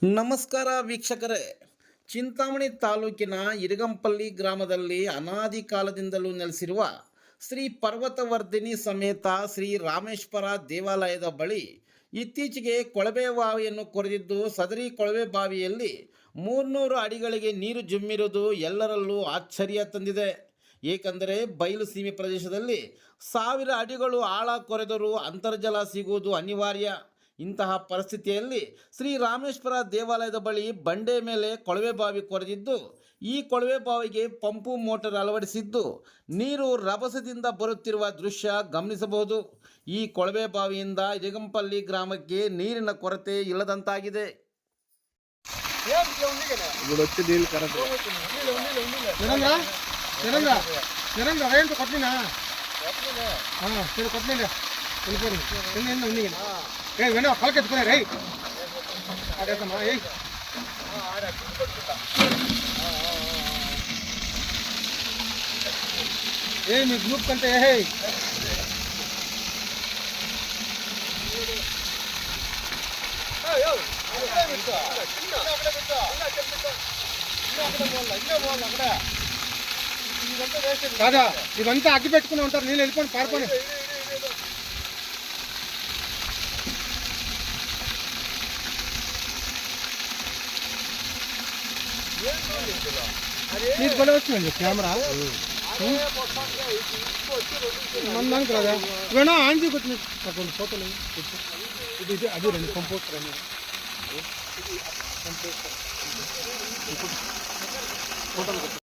ನಮಸ್ಕಾರ ವೀಕ್ಷಕರೇ. ಚಿಂತಾಮಣಿ ತಾಲೂಕಿನ ಇರಗಂಪಲ್ಲಿ ಗ್ರಾಮದಲ್ಲಿ ಅನಾದಿ ಕಾಲದಿಂದಲೂ ನೆಲೆಸಿರುವ ಶ್ರೀ ಪರ್ವತವರ್ಧಿನಿ ಸಮೇತ ಶ್ರೀ ರಾಮೇಶ್ವರ ದೇವಾಲಯದ ಬಳಿ ಇತ್ತೀಚೆಗೆ ಕೊಳವೆ ಬಾವಿಯನ್ನು ಕೊರೆದಿದ್ದು, ಸದರಿ ಕೊಳವೆ ಬಾವಿಯಲ್ಲಿ 300 ಅಡಿಗಳಿಗೆ ನೀರು ಜುಮ್ಮಿರುವುದು ಎಲ್ಲರಲ್ಲೂ ಆಶ್ಚರ್ಯ ತಂದಿದೆ. ಏಕೆಂದರೆ ಬಯಲು ಸೀಮೆ ಪ್ರದೇಶದಲ್ಲಿ 1000 ಅಡಿಗಳು ಆಳ ಕೊರೆದರೂ ಅಂತರ್ಜಲ ಸಿಗುವುದು ಅನಿವಾರ್ಯ. ಇಂತಹ ಪರಿಸ್ಥಿತಿಯಲ್ಲಿ ಶ್ರೀ ರಾಮೇಶ್ವರ ದೇವಾಲಯದ ಬಳಿ ಬಂಡೆ ಮೇಲೆ ಕೊಳವೆ ಬಾವಿ ಕೊರೆದಿದ್ದು, ಈ ಕೊಳವೆ ಬಾವಿಗೆ ಪಂಪು ಮೋಟಾರ್ ಅಳವಡಿಸಿದ್ದು, ನೀರು ರಭಸದಿಂದ ಬರುತ್ತಿರುವ ದೃಶ್ಯ ಗಮನಿಸಬಹುದು. ಈ ಕೊಳವೆ ಬಾವಿಯಿಂದ ಇರಗಂಪಲ್ಲಿ ಗ್ರಾಮಕ್ಕೆ ನೀರಿನ ಕೊರತೆ ಇಲ್ಲದಂತಾಗಿದೆ. మీ గ్రూప్ కంటే కాదా ఇవంతా అగ్గి పెట్టుకుని ఉంటారు. నీళ్ళు వెళ్ళిపోండి, పారిపోయి. నీకు కూడా వచ్చిందండి కెమెరా మందానికి రాదా వేణా ఆన్ చేయకొచ్చి కొన్ని ఫోటోలు ఇది అది రండి కంపోస్టర్ అని ఫోటోలు